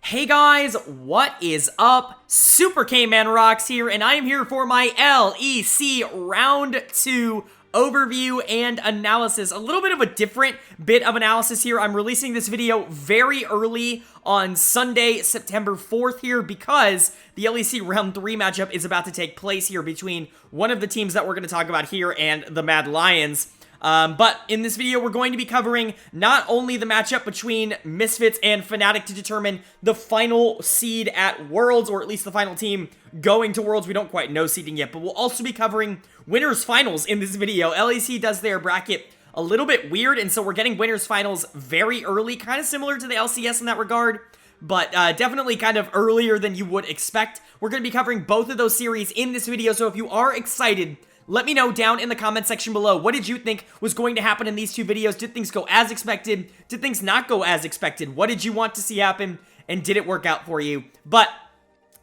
Hey guys, what is up? SuperKmanrocks here, and I am here for my LEC Round 2 overview and analysis. A little bit of a different bit of analysis here. I'm releasing this video very early on Sunday, September 4th here because the LEC Round 3 matchup is about to take place here between one of the teams that we're going to talk about here and the Mad Lions. But in this video, we're going to be covering not only the matchup between Misfits and Fnatic to determine the final seed at Worlds, or at least the final team going to Worlds. We don't quite know seeding yet, but we'll also be covering winners finals in this video. LEC does their bracket a little bit weird, and so we're getting winners finals very early, kind of similar to the LCS in that regard, but definitely kind of earlier than you would expect. We're going to be covering both of those series in this video, so if you are excited, let me know down in the comment section below. What did you think was going to happen in these two videos? Did things go as expected? Did things not go as expected? What did you want to see happen? And did it work out for you? But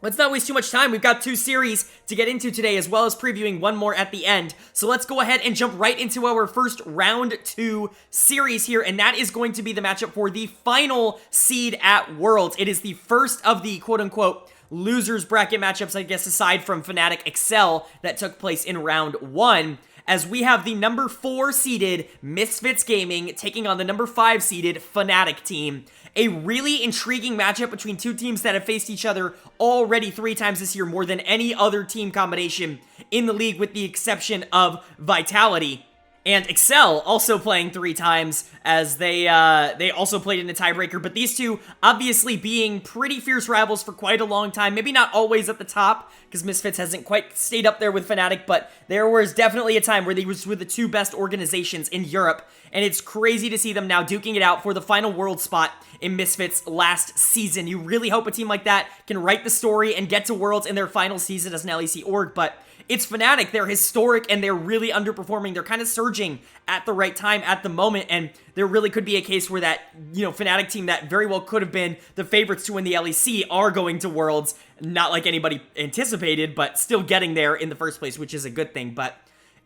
let's not waste too much time. We've got two series to get into today, as well as previewing one more at the end. So let's go ahead and jump right into our first round 2 series here, and that is going to be the matchup for the final seed at Worlds. It is the first of the quote-unquote losers bracket matchups, I guess, aside from Fnatic Excel that took place in round 1, as we have the number 4 seeded Misfits Gaming taking on the number 5 seeded Fnatic team. A really intriguing matchup between two teams that have faced each other already 3 times this year, more than any other team combination in the league with the exception of Vitality. And Excel also playing 3 times, as they also played in a tiebreaker. But these two obviously being pretty fierce rivals for quite a long time. Maybe not always at the top, because Misfits hasn't quite stayed up there with Fnatic. But there was definitely a time where they were the 2 best organizations in Europe. And it's crazy to see them now duking it out for the final world spot in Misfits last season. You really hope a team like that can write the story and get to Worlds in their final season as an LEC org. But it's Fnatic. They're historic, and they're really underperforming. They're kind of surging at the right time at the moment, and there really could be a case where that, Fnatic team that very well could have been the favorites to win the LEC are going to Worlds. Not like anybody anticipated, but still getting there in the first place, which is a good thing. But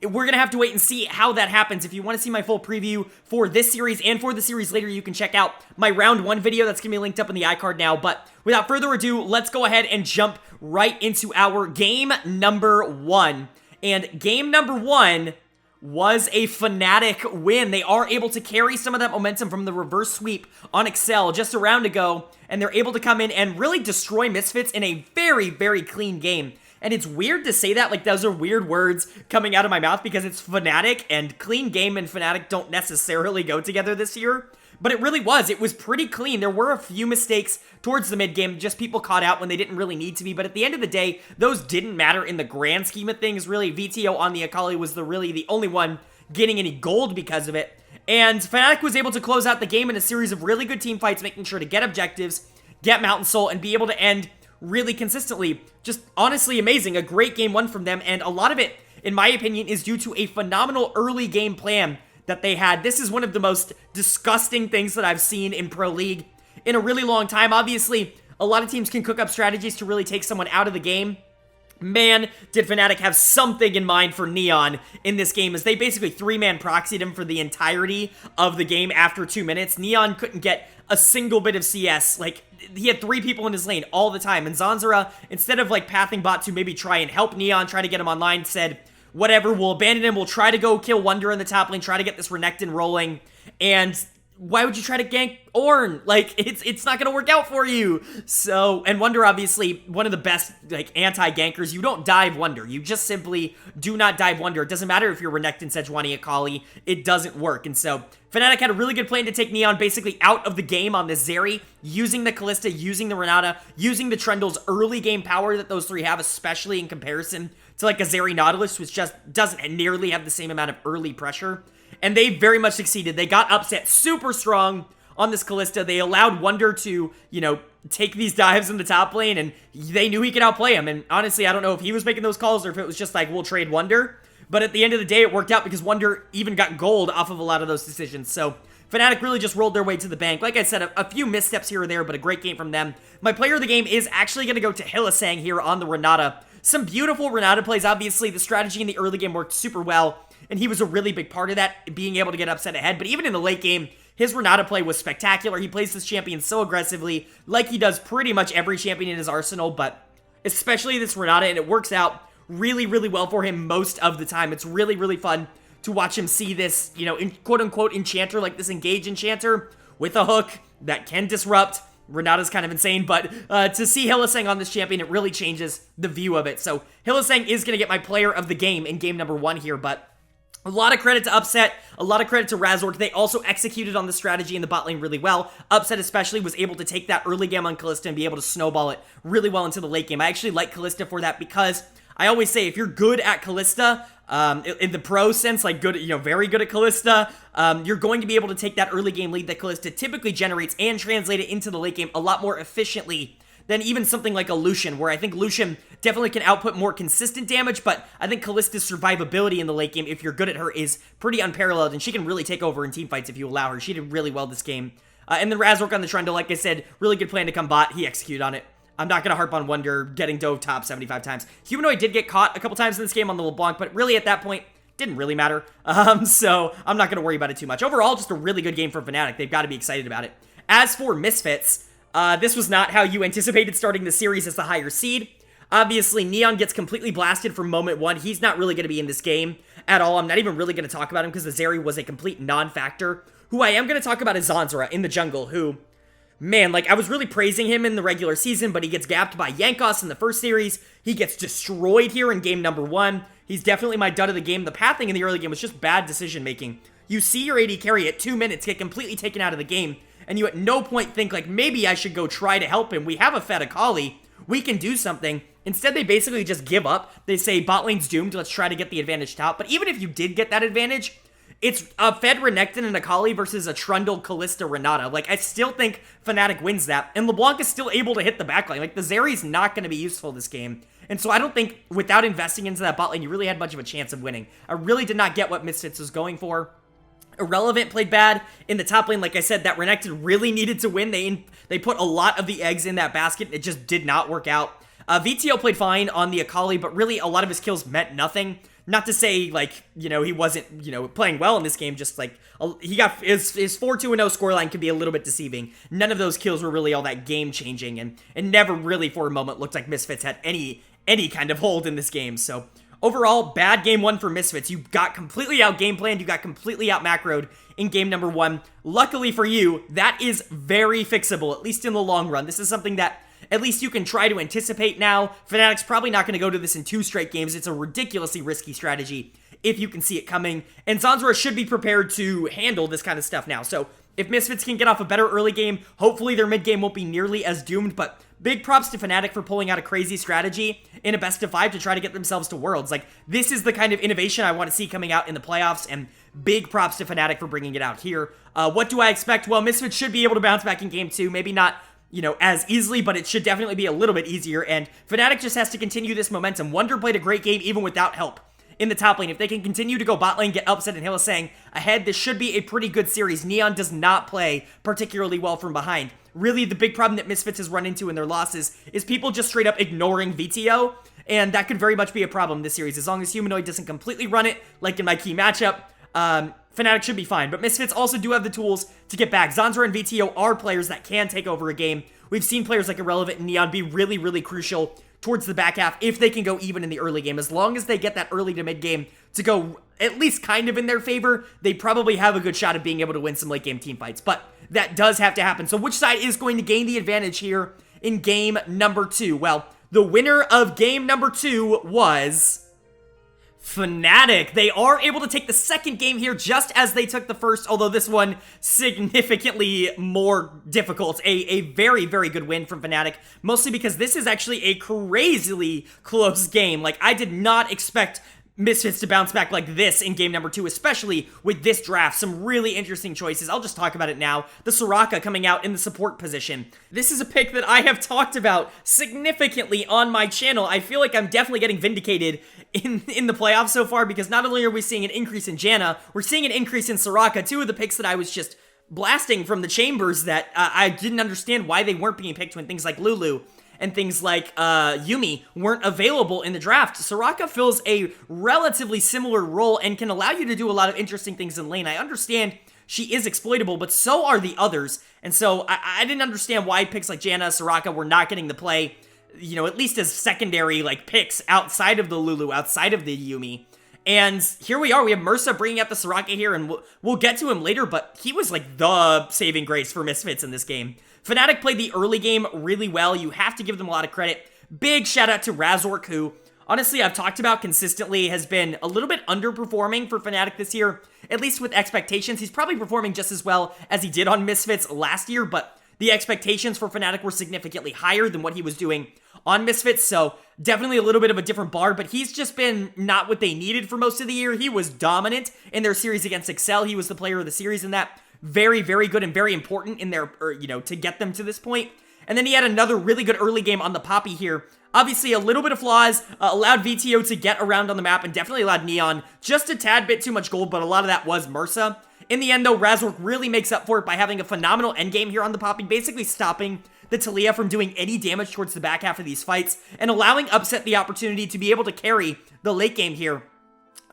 we're going to have to wait and see how that happens. If you want to see my full preview for this series and for the series later, you can check out my round 1 video. That's going to be linked up in the iCard now. But without further ado, let's go ahead and jump right into our game number 1. And game number 1 was a Fnatic win. They are able to carry some of that momentum from the reverse sweep on Excel just a round ago, and they're able to come in and really destroy Misfits in a very, very clean game. And it's weird to say that, like those are weird words coming out of my mouth because it's Fnatic, and clean game and Fnatic don't necessarily go together this year. But it really was. It was pretty clean. There were a few mistakes towards the mid game, just people caught out when they didn't really need to be. But at the end of the day, those didn't matter in the grand scheme of things. Really, VTO on the Akali was really the only one getting any gold because of it. And Fnatic was able to close out the game in a series of really good team fights, making sure to get objectives, get Mountain Soul, and be able to end really consistently. Just honestly amazing. A great game 1 from them, and a lot of it, in my opinion, is due to a phenomenal early game plan that they had. This is one of the most disgusting things that I've seen in Pro League in a really long time. Obviously, a lot of teams can cook up strategies to really take someone out of the game. Man, did Fnatic have something in mind for Neon in this game, as they basically 3-man proxied him for the entirety of the game after 2 minutes. Neon couldn't get a single bit of CS. Like, he had 3 people in his lane all the time, and Zanzara, instead of like pathing bot to maybe try and help Neon, try to get him online, said, whatever, we'll abandon him, we'll try to go kill Wunder in the top lane, try to get this Renekton rolling, and why would you try to gank Ornn? Like, it's not gonna work out for you. So, and Wunder, obviously, one of the best, like, anti-gankers. You don't dive Wunder. You just simply do not dive Wunder. It doesn't matter if you're Renekton, Sejuani, Akali. It doesn't work. And so, Fnatic had a really good plan to take Neon basically out of the game on this Zeri, using the Kalista, using the Renata, using the Trundle's early game power that those 3 have, especially in comparison to, like, a Zeri Nautilus, which just doesn't nearly have the same amount of early pressure. And they very much succeeded. They got upset super strong on this Kalista. They allowed Wunder to, take these dives in the top lane, and they knew he could outplay him. And honestly, I don't know if he was making those calls or if it was just like, we'll trade Wunder. But at the end of the day, it worked out because Wunder even got gold off of a lot of those decisions. So Fnatic really just rolled their way to the bank. Like I said, a few missteps here or there, but a great game from them. My player of the game is actually going to go to Hylissang here on the Renata. Some beautiful Renata plays. Obviously, the strategy in the early game worked super well, and he was a really big part of that, being able to get upset ahead. But even in the late game, his Renata play was spectacular. He plays this champion so aggressively, like he does pretty much every champion in his arsenal, but especially this Renata, and it works out really, really well for him most of the time. It's really, really fun to watch him see this, you know, quote-unquote enchanter, like this engage enchanter with a hook that can disrupt. Renata's kind of insane, but to see Hylissang on this champion, it really changes the view of it. So Hylissang is going to get my player of the game in game number 1 here, but a lot of credit to Upset, a lot of credit to Razork. They also executed on the strategy in the bot lane really well. Upset especially was able to take that early game on Kalista and be able to snowball it really well into the late game. I actually like Kalista for that because I always say if you're good at Kalista, in the pro sense, like good, you know, very good at Kalista, you're going to be able to take that early game lead that Kalista typically generates and translate it into the late game a lot more efficiently than even something like a Lucian, where I think Lucian definitely can output more consistent damage, but I think Kalista's survivability in the late game, if you're good at her, is pretty unparalleled, and she can really take over in teamfights if you allow her. She did really well this game. And then Razork on the Trundle, like I said, really good plan to come bot. He executed on it. I'm not going to harp on Wonder getting dove top 75 times. Humanoid did get caught a couple times in this game on the LeBlanc, but really at that point, didn't really matter. So I'm not going to worry about it too much. Overall, just a really good game from Fnatic. They've got to be excited about it. As for Misfits, this was not how you anticipated starting the series as the higher seed. Obviously, Neon gets completely blasted from moment 1. He's not really going to be in this game at all. I'm not even really going to talk about him because the Zeri was a complete non-factor. Who I am going to talk about is Zanzara in the jungle, who, man, like, I was really praising him in the regular season, but he gets gapped by Yankos in the first series. He gets destroyed here in game number 1. He's definitely my dud of the game. The pathing in the early game was just bad decision-making. You see your AD carry at 2 minutes get completely taken out of the game, and you at no point think, like, maybe I should go try to help him. We have a Fed Akali. We can do something. Instead, they basically just give up. They say, bot lane's doomed. Let's try to get the advantage top. But even if you did get that advantage, it's a Fed Renekton and Akali versus a Trundle Kalista Renata. Like, I still think Fnatic wins that. And LeBlanc is still able to hit the backline. Like, the Zeri's not going to be useful this game. And so I don't think, without investing into that bot lane, you really had much of a chance of winning. I really did not get what Misfits was going for. Irrelevant played bad in the top lane. Like I said, that Renekton really needed to win. They put a lot of the eggs in that basket. It just did not work out. VTO played fine on the Akali, but really a lot of his kills meant nothing. Not to say, like, you know, he wasn't, you know, playing well in this game, just like, he got, his 4-2-0 scoreline can be a little bit deceiving. None of those kills were really all that game-changing, and never really for a moment looked like Misfits had any kind of hold in this game. So overall, bad game 1 for Misfits. You got completely out game planned, you got completely out macroed in game number 1. Luckily for you, that is very fixable, at least in the long run. This is something that at least you can try to anticipate now. Fnatic's probably not going to go to this in 2 straight games. It's a ridiculously risky strategy if you can see it coming. And Zanzara should be prepared to handle this kind of stuff now. So if Misfits can get off a better early game, hopefully their mid game won't be nearly as doomed. But big props to Fnatic for pulling out a crazy strategy in a best of 5 to try to get themselves to Worlds. Like, this is the kind of innovation I want to see coming out in the playoffs, and big props to Fnatic for bringing it out here. What do I expect? Well, Misfits should be able to bounce back in game 2. Maybe not, you know, as easily, but it should definitely be a little bit easier, and Fnatic just has to continue this momentum. Wonder played a great game even without help in the top lane. If they can continue to go bot lane, get Upset and Hylissang ahead, this should be a pretty good series. Neon does not play particularly well from behind. Really, the big problem that Misfits has run into in their losses is people just straight up ignoring VTO, and that could very much be a problem this series. As long as Humanoid doesn't completely run it, like in my key matchup, Fnatic should be fine. But Misfits also do have the tools to get back. Zanzara and VTO are players that can take over a game. We've seen players like Irrelevant and Neon be really, really crucial towards the back half if they can go even in the early game. As long as they get that early to mid game to go at least kind of in their favor, they probably have a good shot of being able to win some late game team fights. But that does have to happen. So which side is going to gain the advantage here in game number 2? Well, the winner of game number 2 was Fnatic. They are able to take the second game here just as they took the first, although this one significantly more difficult. A very, very good win from Fnatic, mostly because this is actually a crazily close game. Like, I did not expect Misfits to bounce back like this in game number 2, especially with this draft. Some really interesting choices. I'll just talk about it now. The Soraka coming out in the support position. This is a pick that I have talked about significantly on my channel. I feel like I'm definitely getting vindicated in the playoffs so far, because not only are we seeing an increase in Janna, we're seeing an increase in Soraka. 2 of the picks that I was just blasting from the chambers that I didn't understand why they weren't being picked when things like Lulu and things like Yuumi weren't available in the draft. Soraka fills a relatively similar role and can allow you to do a lot of interesting things in lane. I understand she is exploitable, but so are the others. And so I didn't understand why picks like Janna, Soraka were not getting the play, you know, at least as secondary, like, picks outside of the Lulu, outside of the Yuumi. And here we are, we have Mursa bringing out the Soraka here, and we'll get to him later, but he was like the saving grace for Misfits in this game. Fnatic played the early game really well. You have to give them a lot of credit. Big shout out to Razork, who, honestly, I've talked about consistently, has been a little bit underperforming for Fnatic this year, at least with expectations. He's probably performing just as well as he did on Misfits last year, but the expectations for Fnatic were significantly higher than what he was doing on Misfits, so definitely a little bit of a different bar, but he's just been not what they needed for most of the year. He was dominant in their series against Excel. He was the player of the series in that. Very, very good and very important in their, to get them to this point. And then he had another really good early game on the Poppy here. Obviously, a little bit of flaws, allowed VTO to get around on the map, and definitely allowed Neon just a tad bit too much gold, but a lot of that was Mursa. In the end, though, Razork really makes up for it by having a phenomenal endgame here on the Poppy, basically stopping the Taliyah from doing any damage towards the back half of these fights, and allowing Upset the opportunity to be able to carry the late game here.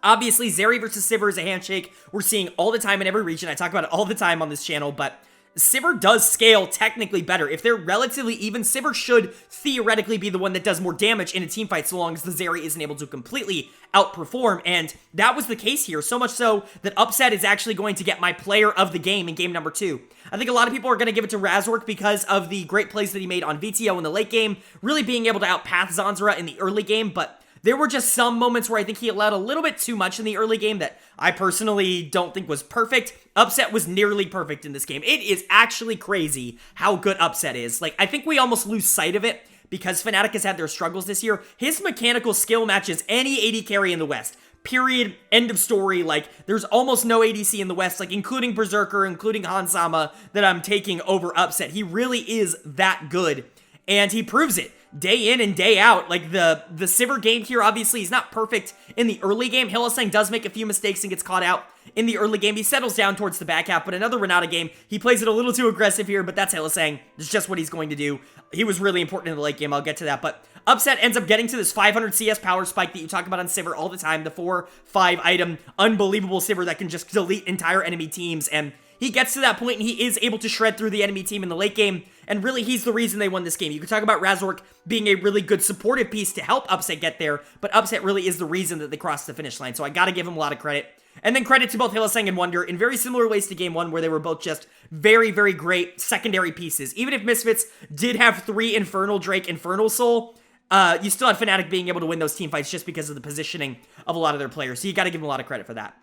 Obviously, Zeri versus Sivir is a handshake we're seeing all the time in every region. I talk about it all the time on this channel, but Sivir does scale technically better. If they're relatively even, Sivir should theoretically be the one that does more damage in a team fight so long as the Zeri isn't able to completely outperform, and that was the case here, so much so that Upset is actually going to get my player of the game in game number 2. I think a lot of people are going to give it to Razork because of the great plays that he made on VTO in the late game, really being able to outpath Zanzara in the early game, but there were just some moments where I think he allowed a little bit too much in the early game that I personally don't think was perfect. Upset was nearly perfect in this game. It is actually crazy how good Upset is. Like, I think we almost lose sight of it because Fnatic has had their struggles this year. His mechanical skill matches any AD carry in the West. Period. End of story. Like, there's almost no ADC in the West, like, including Berserker, including Hansama, that I'm taking over Upset. He really is that good, and he proves it day in and day out. Like, the Sivir game here, obviously, he's not perfect in the early game. Hylissang does make a few mistakes and gets caught out in the early game. He settles down towards the back half, but another Renata game, he plays it a little too aggressive here, but that's Hylissang. It's just what he's going to do. He was really important in the late game. I'll get to that, but Upset ends up getting to this 500 CS power spike that you talk about on Sivir all the time, the 4-5 item, unbelievable Sivir that can just delete entire enemy teams, and he gets to that point and he is able to shred through the enemy team in the late game, and really he's the reason they won this game. You could talk about Razork being a really good supportive piece to help Upset get there, but Upset really is the reason that they crossed the finish line, so I gotta give him a lot of credit. And then credit to both Hylissang and Wunder in very similar ways to Game 1, where they were both just very, very great secondary pieces. Even if Misfits did have 3 Infernal Drake, Infernal Soul, you still had Fnatic being able to win those team fights just because of the positioning of a lot of their players, so you gotta give them a lot of credit for that.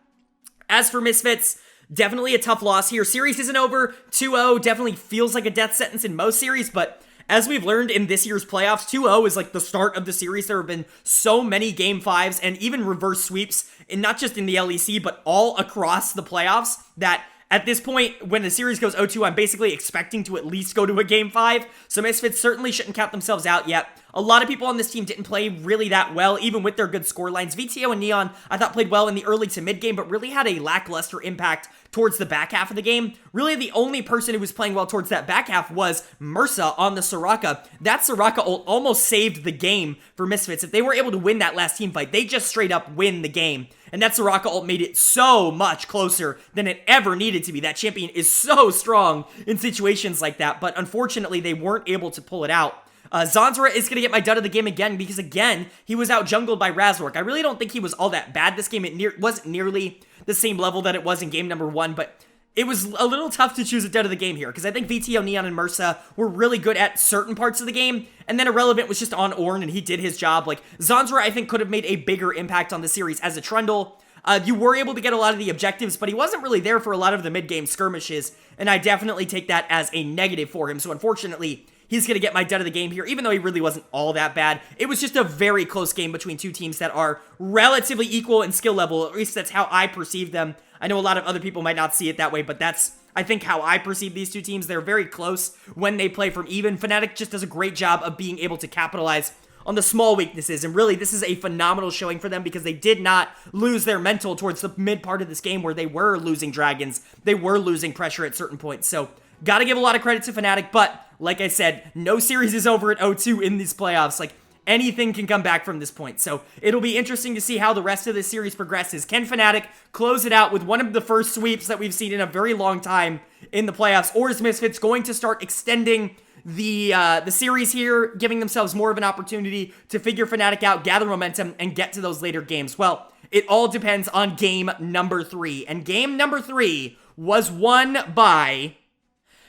As for Misfits, definitely a tough loss here. Series isn't over. 2-0 definitely feels like a death sentence in most series, but as we've learned in this year's playoffs, 2-0 is like the start of the series. There have been so many Game 5s and even reverse sweeps, and not just in the LEC, but all across the playoffs, that at this point, when the series goes 0-2, I'm basically expecting to at least go to a Game 5, so Misfits certainly shouldn't count themselves out yet. A lot of people on this team didn't play really that well, even with their good score lines. VTO and Neon, I thought, played well in the early to mid game, but really had a lackluster impact towards the back half of the game. Really, the only person who was playing well towards that back half was Mursa on the Soraka. That Soraka ult almost saved the game for Misfits. If they were able to win that last team fight, they just straight up win the game. And that Soraka ult made it so much closer than it ever needed to be. That champion is so strong in situations like that, but unfortunately, they weren't able to pull it out. Zanzara is going to get my dud of the game again because, again, he was out-jungled by Razork. I really don't think he was all that bad this game. It wasn't nearly the same level that it was in game number 1, but it was a little tough to choose a dud of the game here because I think VTO, Neon, and Mursa were really good at certain parts of the game, and then Irrelevant was just on Ornn, and he did his job. Like, Zanzara, I think, could have made a bigger impact on the series as a Trundle. You were able to get a lot of the objectives, but he wasn't really there for a lot of the mid-game skirmishes, and I definitely take that as a negative for him. So, unfortunately, he's going to get my dud of the game here, even though he really wasn't all that bad. It was just a very close game between two teams that are relatively equal in skill level. At least that's how I perceive them. I know a lot of other people might not see it that way, but that's, I think, how I perceive these two teams. They're very close when they play from even. Fnatic just does a great job of being able to capitalize on the small weaknesses, and really, this is a phenomenal showing for them because they did not lose their mental towards the mid part of this game where they were losing dragons. They were losing pressure at certain points, so gotta give a lot of credit to Fnatic, but like I said, no series is over at 0-2 in these playoffs. Like, anything can come back from this point. So it'll be interesting to see how the rest of this series progresses. Can Fnatic close it out with one of the first sweeps that we've seen in a very long time in the playoffs, or is Misfits going to start extending the series here, giving themselves more of an opportunity to figure Fnatic out, gather momentum, and get to those later games? Well, it all depends on game number 3. And game number 3 was won by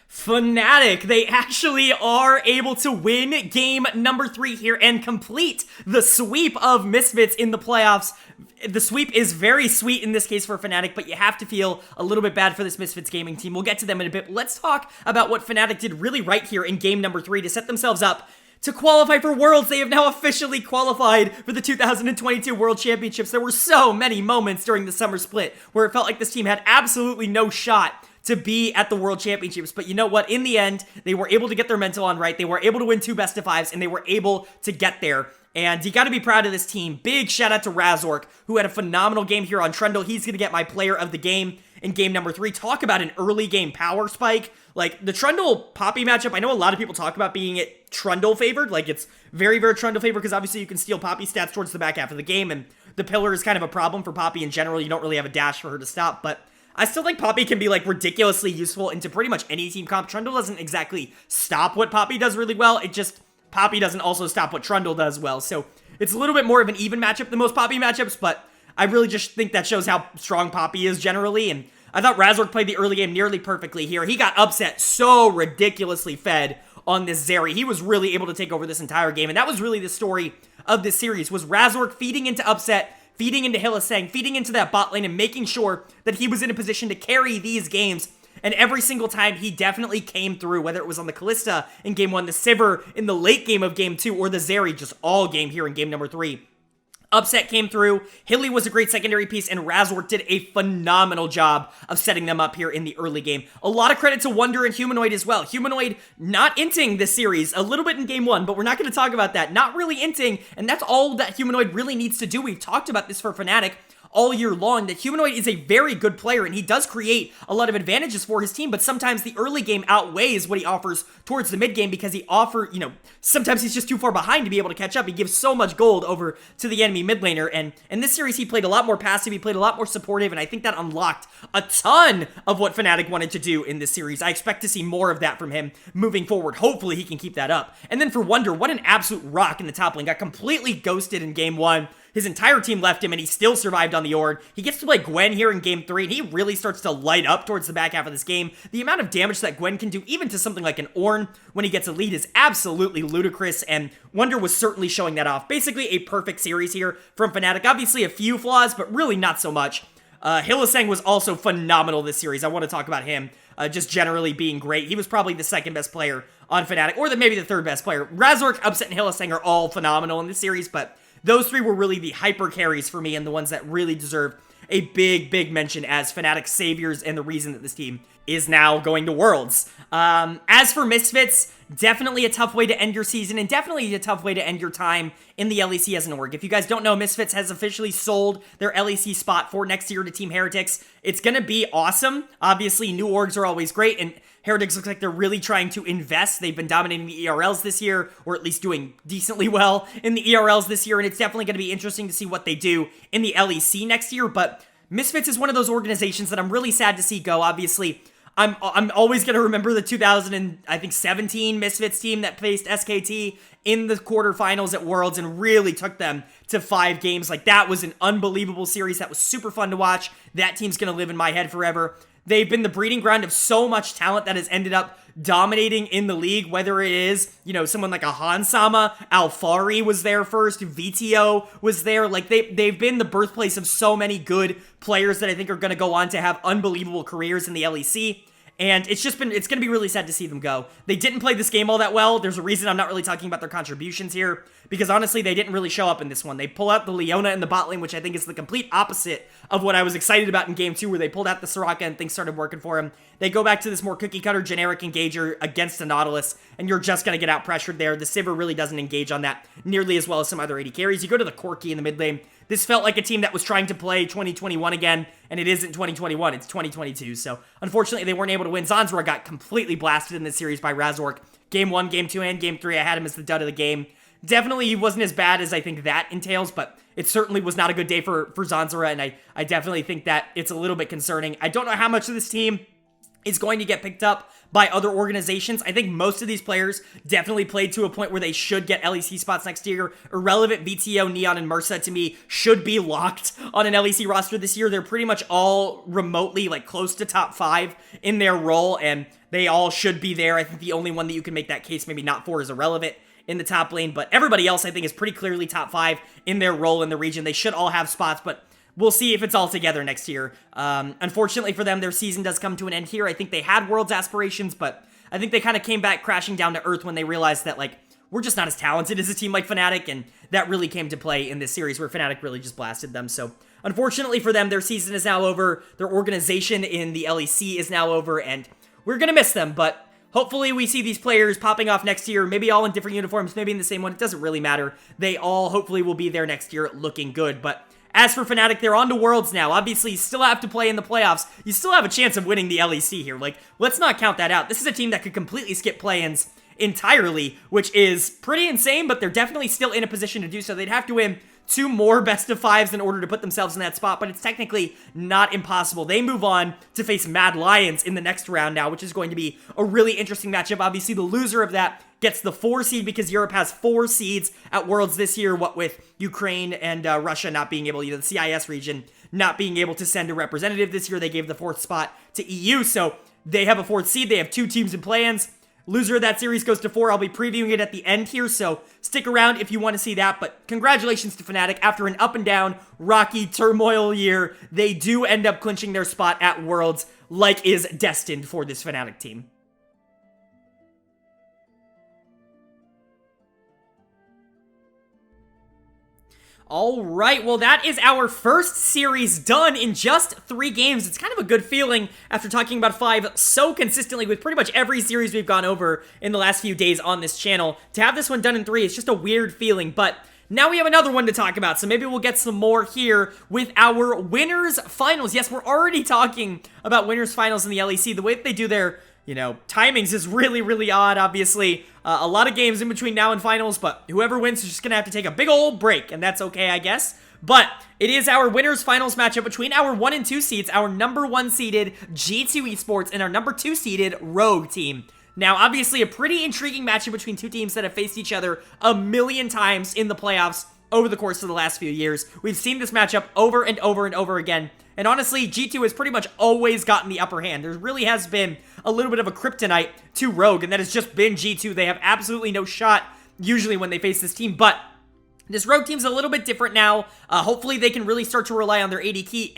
Fnatic. They actually are able to win game number 3 here and complete the sweep of Misfits in the playoffs. The sweep is very sweet in this case for Fnatic, but you have to feel a little bit bad for this Misfits gaming team. We'll get to them in a bit. Let's talk about what Fnatic did really right here in game number 3 to set themselves up to qualify for Worlds. They have now officially qualified for the 2022 World Championships. There were so many moments during the summer split where it felt like this team had absolutely no shot to be at the World Championships. But you know what? In the end, they were able to get their mental on right. They were able to win 2 best-of-5s, and they were able to get there. And you got to be proud of this team. Big shout out to Razork, who had a phenomenal game here on Trundle. He's going to get my player of the game in game number 3. Talk about an early game power spike. Like, the Trundle Poppy matchup, I know a lot of people talk about being it Trundle favored. Like, it's very, very Trundle favored because obviously you can steal Poppy stats towards the back half of the game, and the pillar is kind of a problem for Poppy in general. You don't really have a dash for her to stop, but I still think Poppy can be, like, ridiculously useful into pretty much any team comp. Trundle doesn't exactly stop what Poppy does really well. It just, Poppy doesn't also stop what Trundle does well. So it's a little bit more of an even matchup than most Poppy matchups, but I really just think that shows how strong Poppy is generally. And I thought Razork played the early game nearly perfectly here. He got upset so ridiculously fed on this Zeri. He was really able to take over this entire game, and that was really the story of this series, was Razork feeding into upset, feeding into Hylissang, feeding into that bot lane, and making sure that he was in a position to carry these games. And every single time, he definitely came through, whether it was on the Kalista in game 1, the Sivir in the late game of game 2, or the Zeri just all game here in game number 3. Upset came through, Hilly was a great secondary piece, and Razork did a phenomenal job of setting them up here in the early game. A lot of credit to Wunder and Humanoid as well. Humanoid not inting this series, a little bit in game 1, but we're not going to talk about that. Not really inting, and that's all that Humanoid really needs to do. We've talked about this for Fnatic all year long, that Humanoid is a very good player, and he does create a lot of advantages for his team, but sometimes the early game outweighs what he offers towards the mid game because sometimes he's just too far behind to be able to catch up. He gives so much gold over to the enemy mid laner, and in this series, he played a lot more passive, he played a lot more supportive, and I think that unlocked a ton of what Fnatic wanted to do in this series. I expect to see more of that from him moving forward. Hopefully, he can keep that up. And then for Wunder, what an absolute rock in the top lane. Got completely ghosted in game 1. His entire team left him, and he still survived on the Ornn. He gets to play Gwen here in game 3, and he really starts to light up towards the back half of this game. The amount of damage that Gwen can do, even to something like an Ornn when he gets a lead, is absolutely ludicrous, and Wunder was certainly showing that off. Basically, a perfect series here from Fnatic. Obviously, a few flaws, but really not so much. Hylissang was also phenomenal this series. I want to talk about him just generally being great. He was probably the second best player on Fnatic, or maybe the third best player. Razork, Upset, and Hylissang are all phenomenal in this series, but those 3 were really the hyper carries for me and the ones that really deserve a big, big mention as Fnatic's saviors and the reason that this team is now going to Worlds. As for Misfits, definitely a tough way to end your season and definitely a tough way to end your time in the LEC as an org. If you guys don't know, Misfits has officially sold their LEC spot for next year to Team Heretics. It's going to be awesome. Obviously, new orgs are always great, and Heretics looks like they're really trying to invest. They've been dominating the ERLs this year, or at least doing decently well in the ERLs this year, and it's definitely going to be interesting to see what they do in the LEC next year, but Misfits is one of those organizations that I'm really sad to see go. Obviously, I'm always going to remember the 2017 Misfits team that faced SKT in the quarterfinals at Worlds and really took them to 5 games. Like, that was an unbelievable series. That was super fun to watch. That team's going to live in my head forever. They've been the breeding ground of so much talent that has ended up dominating in the league, whether it is, someone like a Hansama, Alfari was there first, VTO was there. Like, they've been the birthplace of so many good players that I think are going to go on to have unbelievable careers in the LEC. And it's going to be really sad to see them go. They didn't play this game all that well. There's a reason I'm not really talking about their contributions here, because honestly, they didn't really show up in this one. They pull out the Leona in the bot lane, which I think is the complete opposite of what I was excited about in game 2, where they pulled out the Soraka and things started working for him. They go back to this more cookie-cutter generic engager against a Nautilus, and you're just going to get out-pressured there. The Sivir really doesn't engage on that nearly as well as some other AD carries. You go to the Corki in the mid lane. This felt like a team that was trying to play 2021 again, and it isn't 2021, it's 2022. So, unfortunately, they weren't able to win. Zanzra got completely blasted in this series by Razork. Game 1, Game 2, and Game 3, I had him as the dud of the game. Definitely he wasn't as bad as I think that entails, but it certainly was not a good day for Zanzara, and I definitely think that it's a little bit concerning. I don't know how much of this team is going to get picked up by other organizations. I think most of these players definitely played to a point where they should get LEC spots next year. Irrelevant, VTO, Neon, and Mersa, to me, should be locked on an LEC roster this year. They're pretty much all remotely, like, close to top 5 in their role, and they all should be there. I think the only one that you can make that case maybe not for is Irrelevant in the top lane, but everybody else I think is pretty clearly top 5 in their role in the region. They should all have spots, but we'll see if it's all together next year. Unfortunately for them, their season does come to an end here. I think they had Worlds aspirations, but I think they kind of came back crashing down to earth when they realized that, like, we're just not as talented as a team like Fnatic, and that really came to play in this series where Fnatic really just blasted them. So, unfortunately for them, their season is now over. Their organization in the LEC is now over, and we're going to miss them, but hopefully we see these players popping off next year, maybe all in different uniforms, maybe in the same one. It doesn't really matter. They all hopefully will be there next year looking good. But as for Fnatic, they're on to Worlds now. Obviously, you still have to play in the playoffs. You still have a chance of winning the LEC here. Like, let's not count that out. This is a team that could completely skip play-ins entirely, which is pretty insane, but they're definitely still in a position to do so. They'd have to win 2 more best of 5s in order to put themselves in that spot, but it's technically not impossible. They move on to face Mad Lions in the next round now, which is going to be a really interesting matchup. Obviously, the loser of that gets the 4 seed because Europe has 4 seeds at Worlds this year, what with Ukraine and Russia not being able, the CIS region not being able to send a representative this year. They gave the 4th spot to EU, so they have a 4th seed. They have 2 teams in play-ins. Loser of that series goes to 4. I'll be previewing it at the end here, so stick around if you want to see that. But congratulations to Fnatic. After an up and down, rocky, turmoil year, they do end up clinching their spot at Worlds, like is destined for this Fnatic team. All right, well, that is our first series done in just 3 games. It's kind of a good feeling after talking about 5 so consistently with pretty much every series we've gone over in the last few days on this channel. To have this one done in 3, it's just a weird feeling, but now we have another one to talk about, so maybe we'll get some more here with our Winners Finals. Yes, we're already talking about Winners Finals in the LEC. The way that they do their timings is really, really odd, obviously. A lot of games in between now and finals, but whoever wins is just going to have to take a big old break, and that's okay, I guess. But it is our Winners Finals matchup between our 1 and 2 seeds, our number 1 seeded G2 Esports and our number 2 seeded Rogue team. Now, obviously, a pretty intriguing matchup between 2 teams that have faced each other a million times in the playoffs over the course of the last few years. We've seen this matchup over and over and over again. And honestly, G2 has pretty much always gotten the upper hand. There really has been a little bit of a kryptonite to Rogue, and that has just been G2. They have absolutely no shot, usually, when they face this team, but this Rogue team's a little bit different now. Hopefully, they can really start to rely on their ADC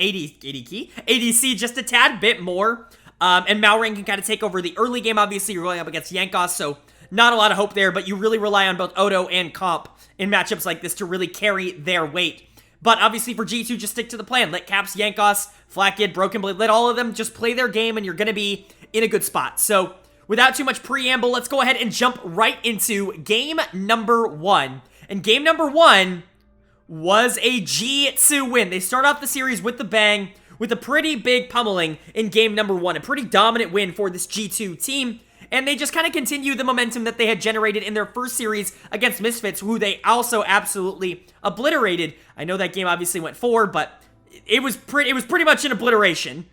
just a tad bit more. And Malrang can kind of take over the early game. Obviously, you're going up against Yankos, so not a lot of hope there, but you really rely on both Odo and Comp in matchups like this to really carry their weight. But obviously for G2, just stick to the plan. Let Caps, Yankos, Flakkid, Broken Blade, let all of them just play their game and you're going to be in a good spot. So without too much preamble, let's go ahead and jump right into game number 1. And game number 1 was a G2 win. They start off the series with the bang, with a pretty big pummeling in game number 1. A pretty dominant win for this G2 team. And they just kind of continue the momentum that they had generated in their first series against Misfits, who they also absolutely obliterated. I know that game obviously went 4, but it was pretty much an obliteration.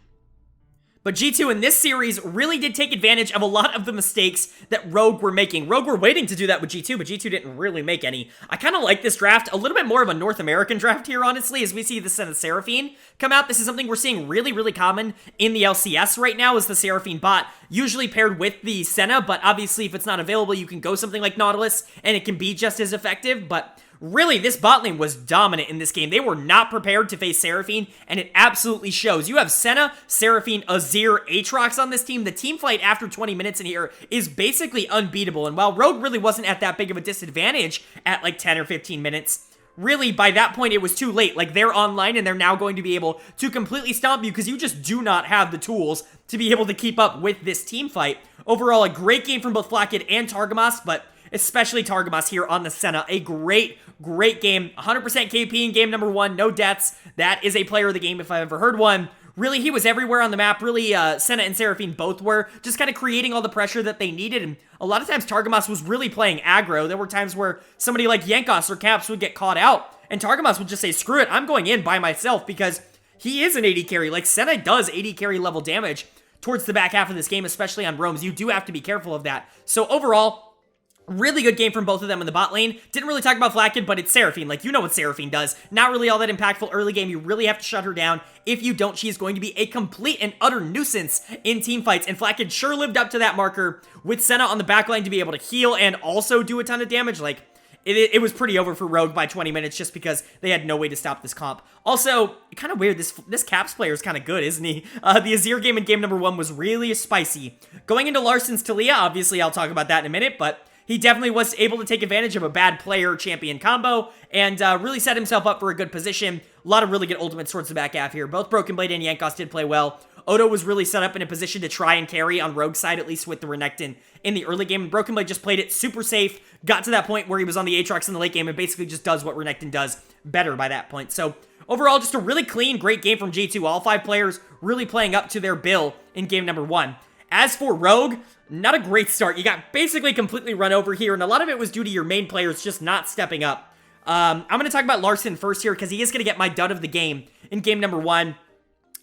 But G2 in this series really did take advantage of a lot of the mistakes that Rogue were making. Rogue were waiting to do that with G2, but G2 didn't really make any. I kind of like this draft, a little bit more of a North American draft here, honestly, as we see the Senna Seraphine come out. This is something we're seeing really, really common in the LCS right now, is the Seraphine bot, usually paired with the Senna, but obviously if it's not available, you can go something like Nautilus, and it can be just as effective, but really, this bot lane was dominant in this game. They were not prepared to face Seraphine, and it absolutely shows. You have Senna, Seraphine, Azir, Aatrox on this team. The team fight after 20 minutes in here is basically unbeatable, and while Rogue really wasn't at that big of a disadvantage at like 10 or 15 minutes, really, by that point, it was too late. Like, they're online, and they're now going to be able to completely stomp you because you just do not have the tools to be able to keep up with this team fight. Overall, a great game from both Flakkid and Targamas, but especially Targamas here on the Senna. A great game. 100% KP in game number 1. No deaths. That is a player of the game if I've ever heard one. really, he was everywhere on the map. Really, Senna and Seraphine both were, just kind of creating all the pressure that they needed. And a lot of times, Targamas was really playing aggro. There were times where somebody like Yankos or Caps would get caught out, and Targamas would just say, screw it, I'm going in by myself, because he is an AD carry. Like, Senna does AD carry level damage towards the back half of this game, especially on roams. You do have to be careful of that. So overall, really good game from both of them in the bot lane. Didn't really talk about Flakkid, but it's Seraphine. Like, you know what Seraphine does. Not really all that impactful early game. You really have to shut her down. If you don't, she's going to be a complete and utter nuisance in team fights. And Flakkid sure lived up to that marker with Senna on the backline to be able to heal and also do a ton of damage. Like, it was pretty over for Rogue by 20 minutes just because they had no way to stop this comp. Also, kind of weird, this Caps player is kind of good, isn't he? The Azir game in game number 1 was really spicy. Going into Larsen's Taliyah, obviously I'll talk about that in a minute, but he definitely was able to take advantage of a bad player-champion combo and really set himself up for a good position. A lot of really good ultimates towards the back half here. Both Broken Blade and Yankos did play well. Odo was really set up in a position to try and carry on Rogue's side, at least with the Renekton in the early game. And Broken Blade just played it super safe, got to that point where he was on the Aatrox in the late game, and basically just does what Renekton does better by that point. So overall, just a really clean, great game from G2. All 5 players really playing up to their bill in game number 1. As for Rogue, not a great start. You got basically completely run over here, and a lot of it was due to your main players just not stepping up. I'm going to talk about Larsen first here, because he is going to get my dud of the game in game number 1.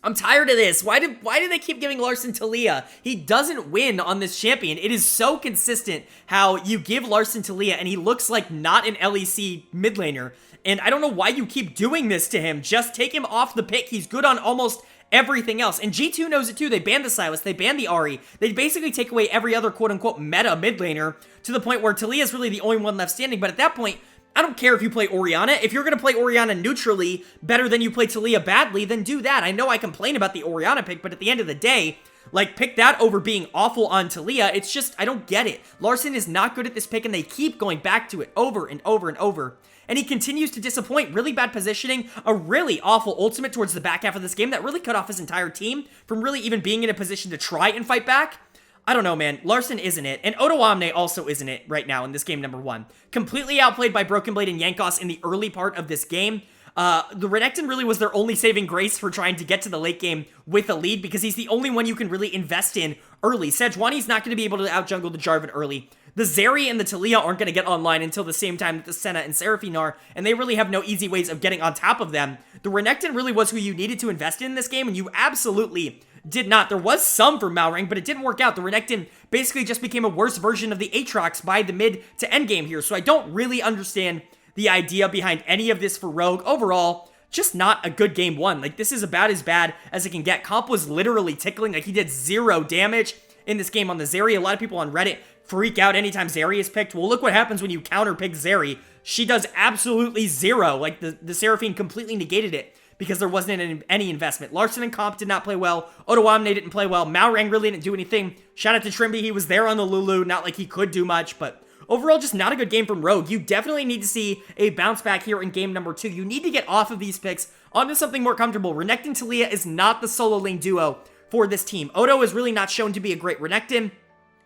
I'm tired of this. Why do they keep giving Larsen Taliyah? He doesn't win on this champion. It is so consistent how you give Larsen Taliyah, and he looks like not an LEC mid laner. And I don't know why you keep doing this to him. Just take him off the pick. He's good on almost everything else. And G2 knows it too. They banned the Sylas. They banned the Ahri. They basically take away every other quote-unquote meta mid laner to the point where Taliyah is really the only one left standing. But at that point, I don't care if you play Orianna. If you're going to play Orianna neutrally better than you play Taliyah badly, then do that. I know I complain about the Orianna pick, but at the end of the day, like, pick that over being awful on Taliyah. It's just, I don't get it. Larsen is not good at this pick, and they keep going back to it over and over and over. And he continues to disappoint. Really bad positioning, a really awful ultimate towards the back half of this game that really cut off his entire team from really even being in a position to try and fight back. I don't know, man. Larsen isn't it. And Odoamne also isn't it right now in this game number 1. Completely outplayed by Broken Blade and Yankos in the early part of this game. The Renekton really was their only saving grace for trying to get to the late game with a lead, because he's the only one you can really invest in early. Sejuani's not going to be able to outjungle the Jarvan early. The Zeri and the Taliyah aren't going to get online until the same time that the Senna and Seraphine are, and they really have no easy ways of getting on top of them. The Renekton really was who you needed to invest in this game, and you absolutely did not. There was some for Malrang, but it didn't work out. The Renekton basically just became a worse version of the Aatrox by the mid to end game here, so I don't really understand the idea behind any of this for Rogue. Overall, just not a good game 1. Like, this is about as bad as it can get. Comp was literally tickling. Like, he did 0 damage in this game on the Zeri. A lot of people on Reddit freak out anytime Zeri is picked. Well, look what happens when you counter pick Zeri. She does absolutely 0. Like, the Seraphine completely negated it because there wasn't any investment. Larsen and Comp did not play well. Odoamne didn't play well. Malrang really didn't do anything. Shout out to Trimby. He was there on the Lulu. Not like he could do much, but overall, just not a good game from Rogue. You definitely need to see a bounce back here in game number 2. You need to get off of these picks onto something more comfortable. Renekton Taliyah is not the solo lane duo for this team. Odo is really not shown to be a great Renekton.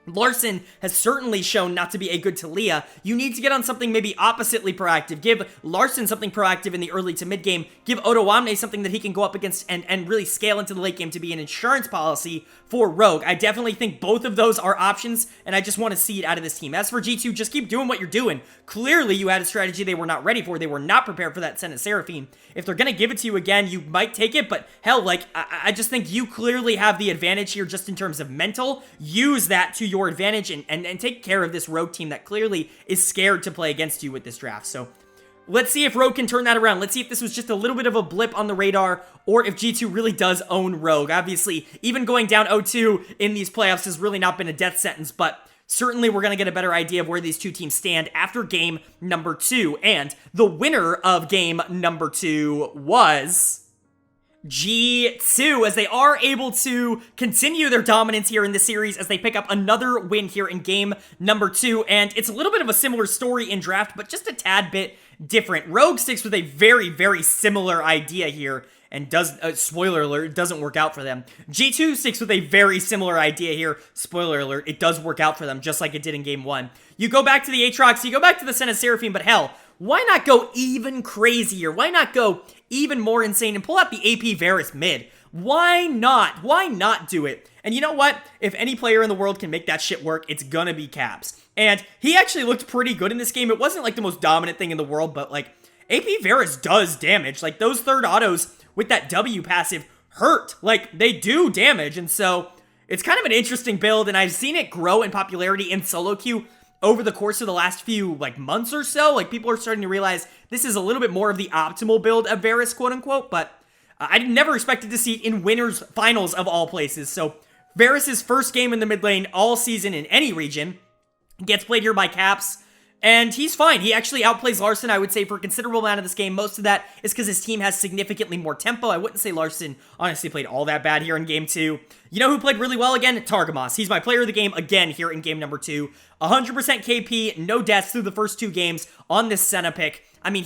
Larsen has certainly shown not to be a good Taliyah. You need to get on something maybe oppositely proactive. Give Larsen something proactive in the early to mid game. Give Odoamne something that he can go up against and really scale into the late game to be an insurance policy for Rogue. I definitely think both of those are options, and I just want to see it out of this team. As for G2, just keep doing what you're doing. Clearly, you had a strategy they were not ready for. They were not prepared for that Senna Seraphine. If they're going to give it to you again, you might take it, but hell, like, I just think you clearly have the advantage here just in terms of mental. Use that to your advantage and take care of this Rogue team that clearly is scared to play against you with this draft. So let's see if Rogue can turn that around. Let's see if this was just a little bit of a blip on the radar, or if G2 really does own Rogue. Obviously, even going down 0-2 in these playoffs has really not been a death sentence, but certainly we're going to get a better idea of where these two teams stand after game number 2. And the winner of game number 2 was G2, as they are able to continue their dominance here in this series as they pick up another win here in game number 2. And it's a little bit of a similar story in draft, but just a tad bit different. Rogue sticks with a very, very similar idea here and does, spoiler alert, it doesn't work out for them. G2 sticks with a very similar idea here. Spoiler alert, it does work out for them, just like it did in game 1. You go back to the Aatrox, you go back to the Senna Seraphine, but hell, why not go even crazier? Why not go even more insane and pull out the AP Varus mid? Why not? Why not do it? And you know what? If any player in the world can make that shit work, it's gonna be Caps. And he actually looked pretty good in this game. It wasn't like the most dominant thing in the world, but like AP Varus does damage. Like those third autos with that W passive hurt. Like they do damage. And so it's kind of an interesting build, and I've seen it grow in popularity in solo queue over the course of the last few like months or so. Like people are starting to realize this is a little bit more of the optimal build of Varus, quote unquote, but I never expected to see it in winners finals of all places. So Varus's first game in the mid lane all season in any region gets played here by Caps, and he's fine. He actually outplays Larssen, I would say, for a considerable amount of this game. Most of that is because his team has significantly more tempo. I wouldn't say Larssen honestly played all that bad here in game 2. You know who played really well again? Targamas. He's my player of the game again here in game number 2. 100% KP, no deaths through the first 2 games on this Senna pick. I mean,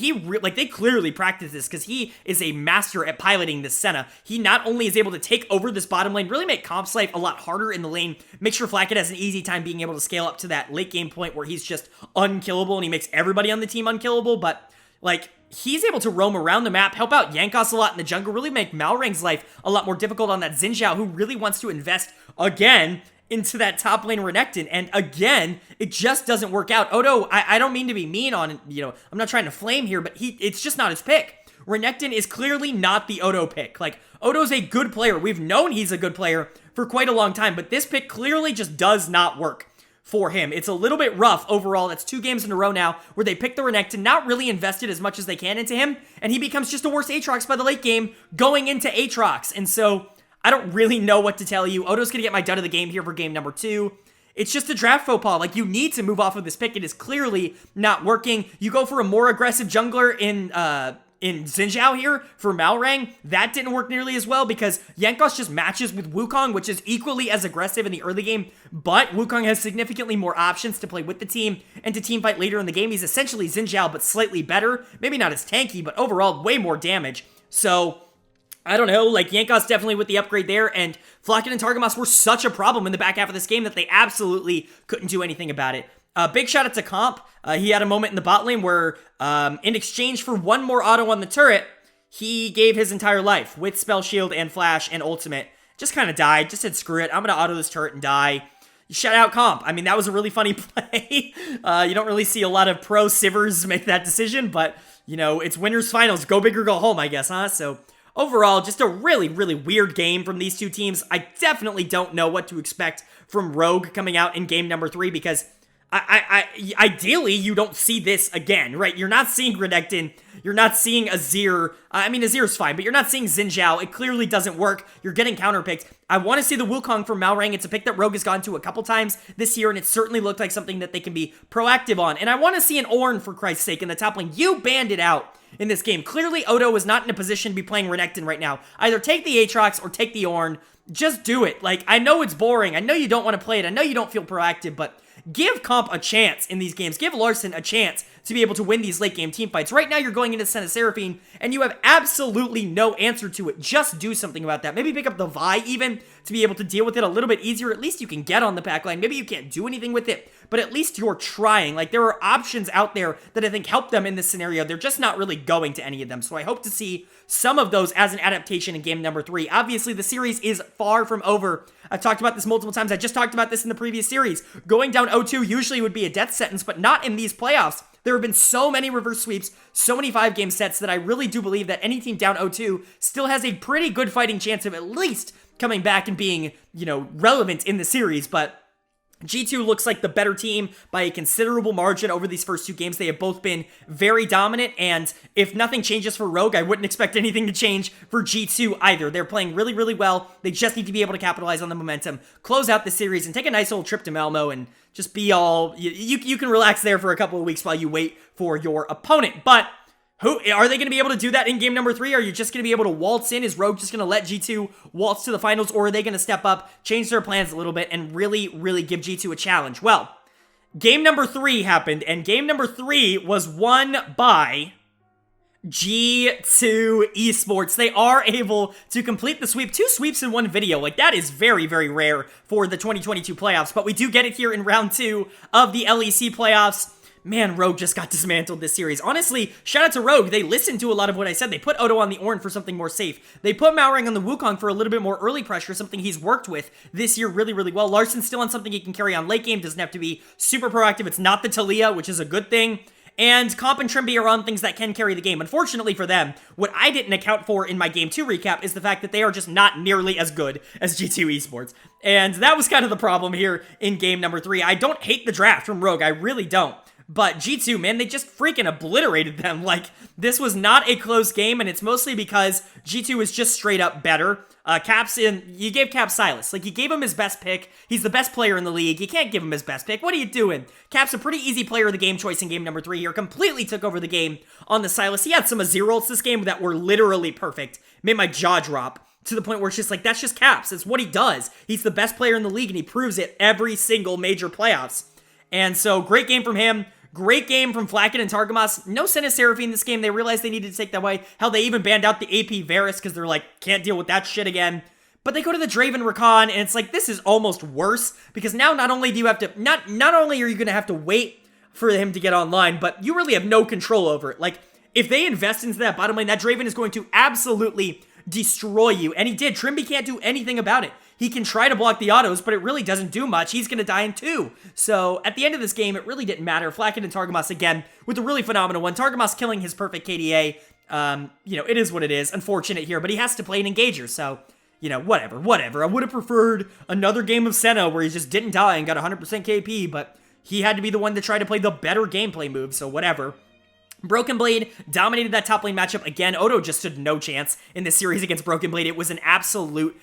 they clearly practice this because he is a master at piloting this Senna. He not only is able to take over this bottom lane, really make Comp's life a lot harder in the lane, make sure Fnatic has an easy time being able to scale up to that late game point where he's just unkillable and he makes everybody on the team unkillable, but like, he's able to roam around the map, help out Jankos a lot in the jungle, really make Malrang's life a lot more difficult on that Xin Zhao, who really wants to invest again into that top lane Renekton, and again, it just doesn't work out. Odo, I don't mean to be mean on, I'm not trying to flame here, but it's just not his pick. Renekton is clearly not the Odo pick. Like, Odo's a good player. We've known he's a good player for quite a long time, but this pick clearly just does not work for him. It's a little bit rough overall. That's 2 games in a row now where they pick the Renekton, not really invested as much as they can into him, and he becomes just a worse Aatrox by the late game going into Aatrox, and so I don't really know what to tell you. Odo's going to get my dud of the game here for game number 2. It's just a draft faux pas. Like, you need to move off of this pick. It is clearly not working. You go for a more aggressive jungler in Xin Zhao here for Malrang. That didn't work nearly as well because Jankos just matches with Wukong, which is equally as aggressive in the early game, but Wukong has significantly more options to play with the team and to teamfight later in the game. He's essentially Xin Zhao, but slightly better. Maybe not as tanky, but overall way more damage. So I don't know, like, Jankos definitely with the upgrade there, and Fnatic and Targamas were such a problem in the back half of this game that they absolutely couldn't do anything about it. Big shout out to Comp. He had a moment in the bot lane where, in exchange for one more auto on the turret, he gave his entire life with Spell Shield and Flash and Ultimate. Just kind of died, just said screw it, I'm going to auto this turret and die. Shout out Comp. I mean, that was a really funny play. You don't really see a lot of pro Sivers make that decision, but, it's winners finals. Go big or go home, I guess, huh? So overall, just a really, really weird game from these two teams. I definitely don't know what to expect from Rogue coming out in game number 3 because ideally, you don't see this again, right? You're not seeing Renekton. You're not seeing Azir. I mean, Azir's fine, but you're not seeing Xin Zhao. It clearly doesn't work. You're getting counterpicked. I want to see the Wukong from Malrang. It's a pick that Rogue has gone to a couple times this year, and it certainly looked like something that they can be proactive on. And I want to see an Ornn, for Christ's sake, in the top lane. You banned it out in this game. Clearly, Odo is not in a position to be playing Renekton right now. Either take the Aatrox or take the Ornn. Just do it. Like, I know it's boring. I know you don't want to play it. I know you don't feel proactive, but give Comp a chance in these games. Give Larssen a chance to be able to win these late game teamfights. Right now, you're going into Senna Seraphine, and you have absolutely no answer to it. Just do something about that. Maybe pick up the Vi even to be able to deal with it a little bit easier. At least you can get on the back line. Maybe you can't do anything with it, but at least you're trying. Like, there are options out there that I think help them in this scenario. They're just not really going to any of them. So I hope to see some of those as an adaptation in game number 3. Obviously, the series is far from over. I've talked about this multiple times. I just talked about this in the previous series. Going down 0-2 usually would be a death sentence, but not in these playoffs. There have been so many reverse sweeps, so many 5-game sets that I really do believe that any team down 0-2 still has a pretty good fighting chance of at least coming back and being, relevant in the series, but G2 looks like the better team by a considerable margin over these first 2 games. They have both been very dominant, and if nothing changes for Rogue, I wouldn't expect anything to change for G2 either. They're playing really, really well. They just need to be able to capitalize on the momentum, close out the series, and take a nice little trip to Malmo and just be all... You can relax there for a couple of weeks while you wait for your opponent, but who are they going to be able to do that in game number 3? Are you just going to be able to waltz in? Is Rogue just going to let G2 waltz to the finals, or are they going to step up, change their plans a little bit, and really, really give G2 a challenge? Well, game number 3 happened, and game number 3 was won by G2 Esports. They are able to complete the sweep. 2 sweeps in one video. Like, that is very, very rare for the 2022 playoffs, but we do get it here in round 2 of the LEC playoffs. man, Rogue just got dismantled this series. Honestly, shout out to Rogue. They listened to a lot of what I said. They put Odo on the Ornn for something more safe. They put Malrang on the Wukong for a little bit more early pressure, something he's worked with this year really, really well. Larsen's still on something he can carry on late game. Doesn't have to be super proactive. It's not the Talia, which is a good thing. And Comp and Trimby are on things that can carry the game. Unfortunately for them, what I didn't account for in my Game 2 recap is the fact that they are just not nearly as good as G2 Esports. And that was kind of the problem here in game number 3. I don't hate the draft from Rogue, I really don't. But G2, man, they just freaking obliterated them. Like, this was not a close game, and it's mostly because G2 is just straight up better. You gave Cap Silas. Like, you gave him his best pick. He's the best player in the league. You can't give him his best pick. What are you doing? Cap's a pretty easy player of the game choice in game number 3 here. Completely took over the game on the Silas. He had some Azir ults this game that were literally perfect. Made my jaw drop. To the point where it's just like, that's just Caps. It's what he does. He's the best player in the league, and he proves it every single major playoffs. And so, great game from him. Great game from Flacken and Targamas. No Senna Seraphine this game. They realized they needed to take that away. Hell, they even banned out the AP Varus because they're like, can't deal with that shit again. But they go to the Draven Rakan, and it's like, this is almost worse because now not only do you have to, not only are you going to have to wait for him to get online, but you really have no control over it. Like, if they invest into that bottom lane, that Draven is going to absolutely destroy you. And he did. Trimby can't do anything about it. He can try to block the autos, but it really doesn't do much. He's going to die in 2. So at the end of this game, it really didn't matter. Flacken and Targamas again with a really phenomenal one. Targamas killing his perfect KDA. It is what it is. Unfortunate here, but he has to play an engager. So, whatever. I would have preferred another game of Senna where he just didn't die and got 100% KP, but he had to be the one to try to play the better gameplay move, so whatever. Broken Blade dominated that top lane matchup again. Odo just stood no chance in this series against Broken Blade. It was an absolute,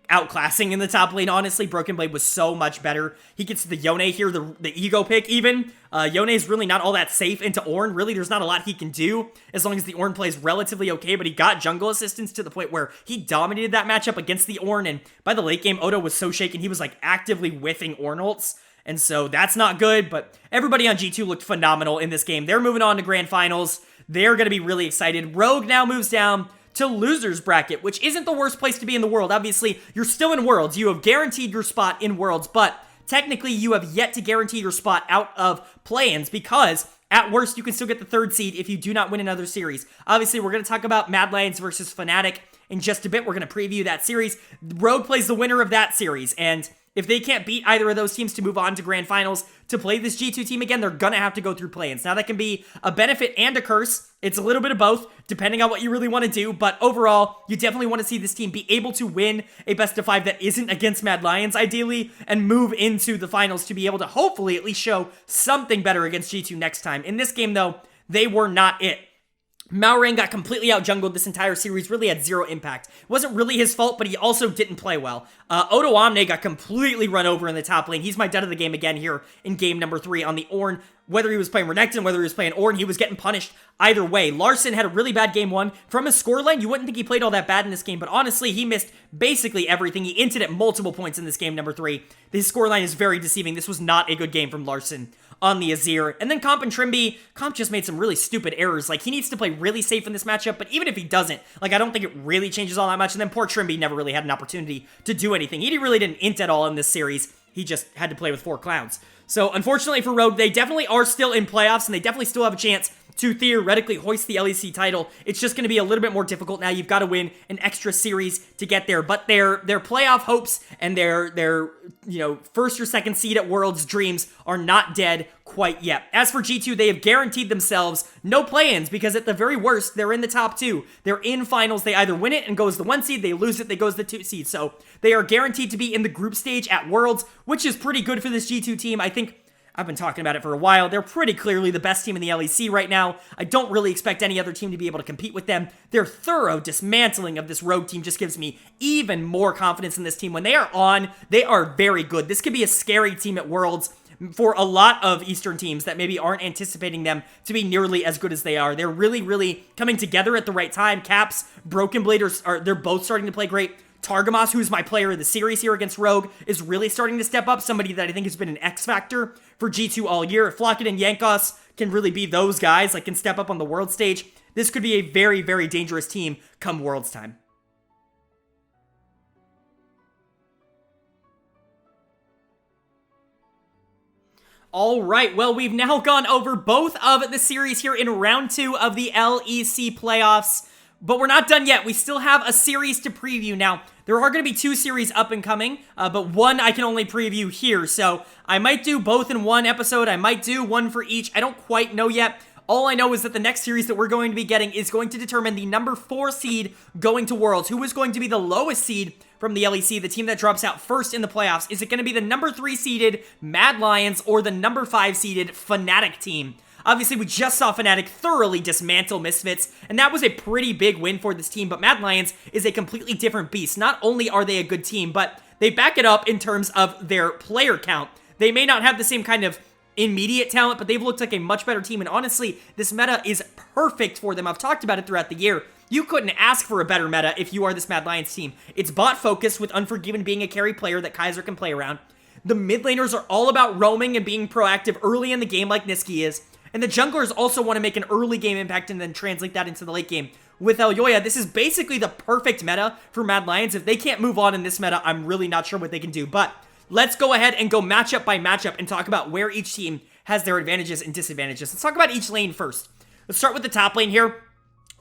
outclassing in the top lane, honestly. Broken Blade was so much better. He gets the Yone here, the ego pick even. Yone is really not all that safe into Ornn. Really, there's not a lot he can do as long as the Ornn plays relatively okay, but he got jungle assistance to the point where he dominated that matchup against the Ornn, and by the late game, Odo was so shaken, he was actively whiffing Ornn ults. And so that's not good, but everybody on G2 looked phenomenal in this game. They're moving on to Grand Finals. They're going to be really excited. Rogue now moves down to losers bracket, which isn't the worst place to be in the world. Obviously, you're still in Worlds. You have guaranteed your spot in Worlds, but technically you have yet to guarantee your spot out of play-ins because at worst, you can still get the 3rd seed if you do not win another series. Obviously, we're going to talk about Mad Lions versus Fnatic in just a bit. We're going to preview that series. Rogue plays the winner of that series, and if they can't beat either of those teams to move on to Grand Finals to play this G2 team again, they're going to have to go through play-ins. Now, that can be a benefit and a curse. It's a little bit of both, depending on what you really want to do. But overall, you definitely want to see this team be able to win a best-of-5 that isn't against Mad Lions, ideally, and move into the finals to be able to hopefully at least show something better against G2 next time. In this game, though, they were not it. Malrang got completely out-jungled this entire series, really had 0 impact. It wasn't really his fault, but he also didn't play well. Odo Omne got completely run over in the top lane. He's my dead of the game again here in game number 3 on the Ornn. Whether he was playing Renekton, whether he was playing Ornn, he was getting punished either way. Larsen had a really bad game 1. From his scoreline, you wouldn't think he played all that bad in this game, but honestly, he missed basically everything. He inted at multiple points in this game number 3. His scoreline is very deceiving. This was not a good game from Larsen on the Azir. And then Comp and Trimby, Comp just made some really stupid errors. He needs to play really safe in this matchup, but even if he doesn't, I don't think it really changes all that much. And then poor Trimby never really had an opportunity to do anything. He really didn't int at all in this series. He just had to play with 4 clowns. So unfortunately for Rogue, they definitely are still in playoffs, and they definitely still have a chance to theoretically hoist the LEC title. It's just going to be a little bit more difficult now. You've got to win an extra series to get there. But their playoff hopes and their first or second seed at Worlds dreams are not dead quite yet. As for G2, they have guaranteed themselves no play-ins because at the very worst, they're in the top 2. They're in finals. They either win it and go as the 1 seed, they lose it, they go as the 2 seed. So they are guaranteed to be in the group stage at Worlds, which is pretty good for this G2 team. I think I've been talking about it for a while. They're pretty clearly the best team in the LEC right now. I don't really expect any other team to be able to compete with them. Their thorough dismantling of this Rogue team just gives me even more confidence in this team. When they are on, they are very good. This could be a scary team at Worlds for a lot of Eastern teams that maybe aren't anticipating them to be nearly as good as they are. They're really, really coming together at the right time. Caps, Broken Blade, they're both starting to play great. Targamas, who's my player of the series here against Rogue, is really starting to step up. Somebody that I think has been an X factor for G2 all year. If Flocket and Yankos can really be those guys, can step up on the world stage, this could be a very, very dangerous team come Worlds time. All right, well, we've now gone over both of the series here in round 2 of the LEC playoffs, but we're not done yet. We still have a series to preview. Now, there are going to be 2 series up and coming, but one I can only preview here, so I might do both in one episode. I might do one for each. I don't quite know yet. All I know is that the next series that we're going to be getting is going to determine the number 4 seed going to Worlds. Who is going to be the lowest seed from the LEC, the team that drops out first in the playoffs? Is it going to be the number 3 seeded Mad Lions or the number 5 seeded Fnatic team? Obviously, we just saw Fnatic thoroughly dismantle Misfits, and that was a pretty big win for this team, but Mad Lions is a completely different beast. Not only are they a good team, but they back it up in terms of their player count. They may not have the same kind of immediate talent, but they've looked like a much better team, and honestly, this meta is perfect for them. I've talked about it throughout the year. You couldn't ask for a better meta if you are this Mad Lions team. It's bot focused, with Unforgiven being a carry player that Kaiser can play around. The mid laners are all about roaming and being proactive early in the game like Niski is, and the junglers also want to make an early game impact and then translate that into the late game. With Elyoya, this is basically the perfect meta for Mad Lions. If they can't move on in this meta, I'm really not sure what they can do, but let's go ahead and go matchup by matchup and talk about where each team has their advantages and disadvantages. Let's talk about each lane first. Let's start with the top lane here.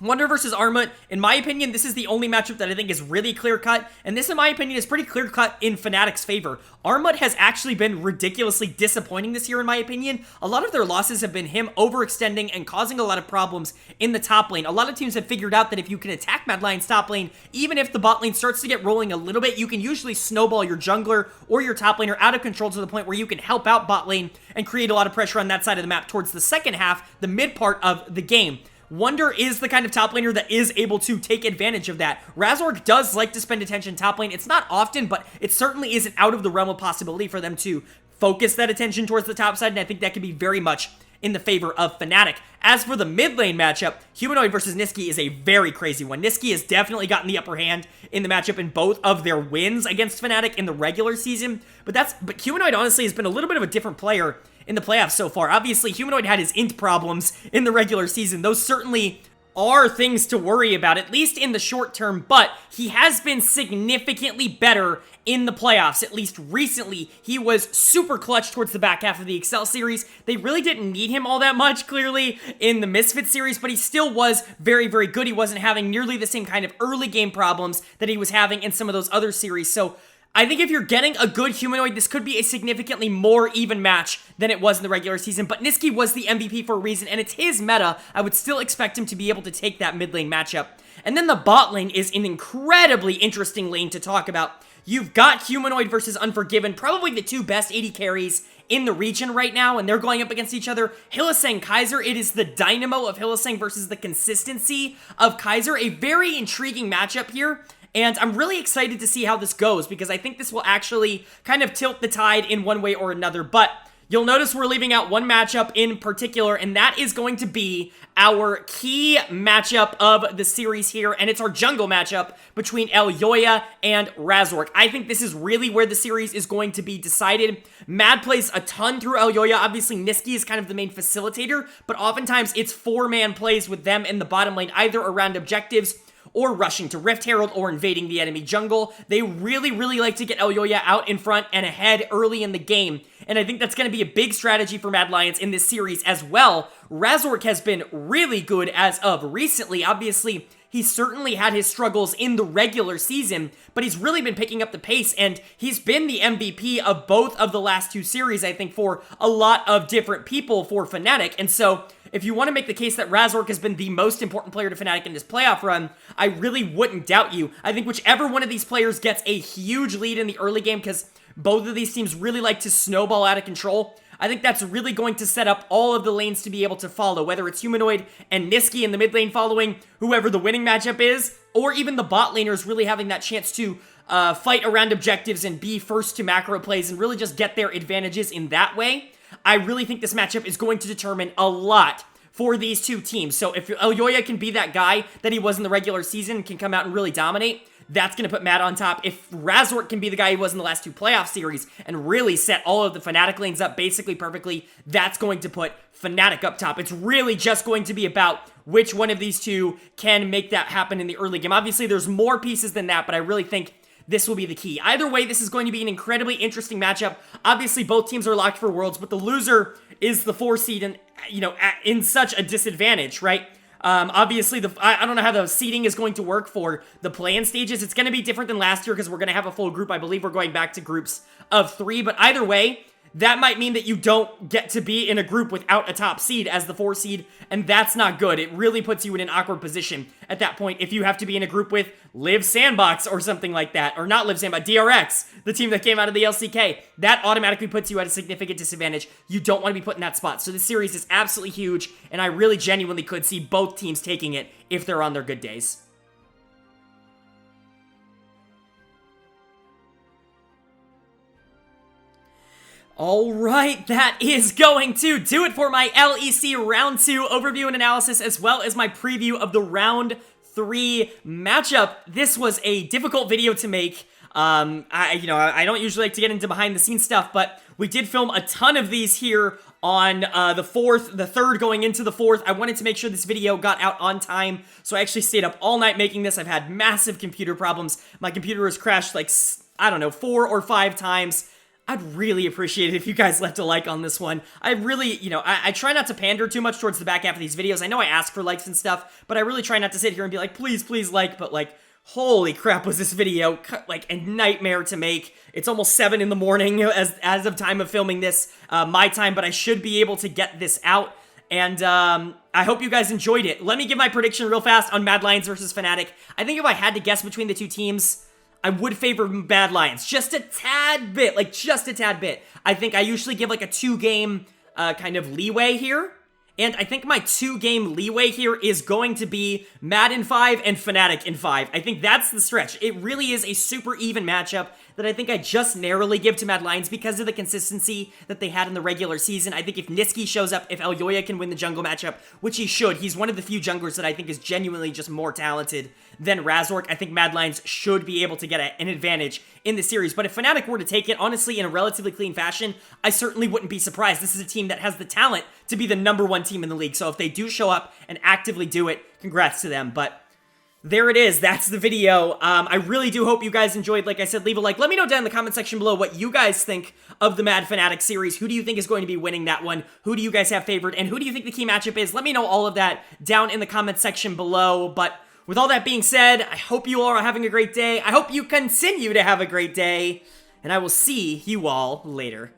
Wunder versus Armut. In my opinion, this is the only matchup that I think is really clear-cut, and this, in my opinion, is pretty clear-cut in Fnatic's favor. Armut has actually been ridiculously disappointing this year, in my opinion. A lot of their losses have been him overextending and causing a lot of problems in the top lane. A lot of teams have figured out that if you can attack Mad Lions top lane, even if the bot lane starts to get rolling a little bit, you can usually snowball your jungler or your top laner out of control to the point where you can help out bot lane and create a lot of pressure on that side of the map towards the second half, the mid part of the game. Wunder is the kind of top laner that is able to take advantage of that. Razork does like to spend attention top lane. It's not often, but it certainly isn't out of the realm of possibility for them to focus that attention towards the top side, and I think that could be very much in the favor of Fnatic. As for the mid lane matchup, Humanoid versus Niski is a very crazy one. Niski has definitely gotten the upper hand in the matchup in both of their wins against Fnatic in the regular season, but Humanoid honestly has been a little bit of a different player in the playoffs so far. Obviously, Humanoid had his int problems in the regular season. Those certainly are things to worry about, at least in the short term, but he has been significantly better in the playoffs. At least recently, he was super clutch towards the back half of the Excel series. They really didn't need him all that much, clearly, in the Misfits series, but he still was very, very good. He wasn't having nearly the same kind of early game problems that he was having in some of those other series, so I think if you're getting a good Humanoid, this could be a significantly more even match than it was in the regular season, but Niski was the MVP for a reason, and it's his meta. I would still expect him to be able to take that mid lane matchup. And then the bot lane is an incredibly interesting lane to talk about. You've got Humanoid versus Unforgiven, probably the 2 best AD carries in the region right now, and they're going up against each other. Hylissang Kaiser, it is the dynamo of Hylissang versus the consistency of Kaiser. A very intriguing matchup here. And I'm really excited to see how this goes, because I think this will actually kind of tilt the tide in one way or another. But you'll notice we're leaving out one matchup in particular, and that is going to be our key matchup of the series here, and it's our jungle matchup between Elyoya and Razork. I think this is really where the series is going to be decided. Mad plays a ton through Elyoya. Obviously, Niski is kind of the main facilitator, but oftentimes it's 4-man plays with them in the bottom lane, either around objectives or rushing to Rift Herald or invading the enemy jungle. They really, really like to get Elyoya out in front and ahead early in the game, and I think that's going to be a big strategy for Mad Lions in this series as well. Razork has been really good as of recently. Obviously, he certainly had his struggles in the regular season, but he's really been picking up the pace, and he's been the MVP of both of the last 2 series, I think, for a lot of different people for Fnatic, and so if you want to make the case that Razork has been the most important player to Fnatic in this playoff run, I really wouldn't doubt you. I think whichever one of these players gets a huge lead in the early game, because both of these teams really like to snowball out of control, I think that's really going to set up all of the lanes to be able to follow, whether it's Humanoid and Niski in the mid lane following whoever the winning matchup is, or even the bot laners really having that chance to fight around objectives and be first to macro plays and really just get their advantages in that way. I really think this matchup is going to determine a lot for these 2 teams. So if Elyoya can be that guy that he was in the regular season, can come out and really dominate, that's going to put Mad on top. If Razork can be the guy he was in the last 2 playoff series and really set all of the Fnatic lanes up basically perfectly, that's going to put Fnatic up top. It's really just going to be about which one of these 2 can make that happen in the early game. Obviously, there's more pieces than that, but I really think this will be the key. Either way, this is going to be an incredibly interesting matchup. Obviously, both teams are locked for Worlds, but the loser is the 4 seed and, you know, in such a disadvantage, right? Obviously, I don't know how the seeding is going to work for the play-in stages. It's going to be different than last year because we're going to have a full group. I believe we're going back to groups of 3, but either way, that might mean that you don't get to be in a group without a top seed as the 4 seed, and that's not good. It really puts you in an awkward position at that point if you have to be in a group with Live Sandbox or something like that, or not Live Sandbox, DRX, the team that came out of the LCK. That automatically puts you at a significant disadvantage. You don't want to be put in that spot. So this series is absolutely huge, and I really genuinely could see both teams taking it if they're on their good days. All right, that is going to do it for my LEC Round 2 overview and analysis, as well as my preview of the Round 3 matchup. This was a difficult video to make. I don't usually like to get into behind-the-scenes stuff, but we did film a ton of these here on the 3rd going into the 4th. I wanted to make sure this video got out on time, so I actually stayed up all night making this. I've had massive computer problems. My computer has crashed like, I don't know, 4 or 5 times. I'd really appreciate it if you guys left a like on this one. I really, I try not to pander too much towards the back half of these videos. I know I ask for likes and stuff, but I really try not to sit here and be like, please, please like, but like, holy crap, was this video like a nightmare to make. It's almost 7 in the morning as of time of filming this, my time, but I should be able to get this out. And I hope you guys enjoyed it. Let me give my prediction real fast on Mad Lions versus Fnatic. I think if I had to guess between the two teams, I would favor Mad Lions just a tad bit, like just a tad bit. I think I usually give like a 2-game kind of leeway here. And I think my 2-game leeway here is going to be Mad in 5 and Fnatic in 5. I think that's the stretch. It really is a super even matchup that I think I just narrowly give to Mad Lions because of the consistency that they had in the regular season. I think if Niski shows up, if Elyoya can win the jungle matchup, which he should, he's one of the few junglers that I think is genuinely just more talented than Razork. I think Mad Lions should be able to get an advantage in the series. But if Fnatic were to take it, honestly, in a relatively clean fashion, I certainly wouldn't be surprised. This is a team that has the talent to be the #1 team in the league. So if they do show up and actively do it, congrats to them. But there it is. That's the video. I really do hope you guys enjoyed. Like I said, leave a like. Let me know down in the comment section below what you guys think of the Mad Fnatic series. Who do you think is going to be winning that one? Who do you guys have favored? And who do you think the key matchup is? Let me know all of that down in the comment section below. But with all that being said, I hope you all are having a great day. I hope you continue to have a great day. And I will see you all later.